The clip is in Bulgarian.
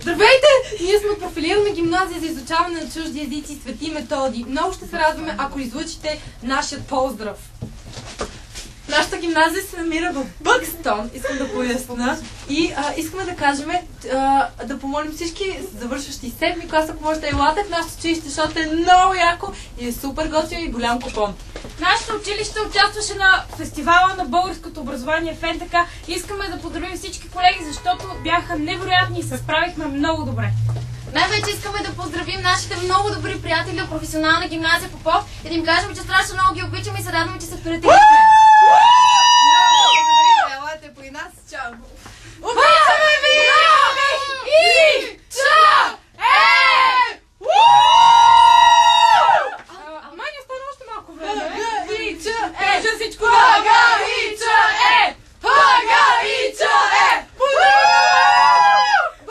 Здравейте! Ние сме от профилирана гимназия за изучаване на чужди езици Свети Методи. Много ще се радваме, ако излучите нашия поздрав. Нашата гимназия се намира в Бъкстон, искам да поясна. И искаме да кажем, да помолим всички завършващи 7-ми клас, ако можете елате в нашето училище, защото е много яко и е супер готино и голям купон. Нашето училище участваше на фестивала на българското образование в НТК. Искаме да поздравим всички колеги, защото бяха невероятни и се справихме много добре. Най-вече искаме да поздравим нашите много добри приятели от професионална гимназия Попов и да им кажем, че страшно много ги обичаме и се радваме, че се приятелите.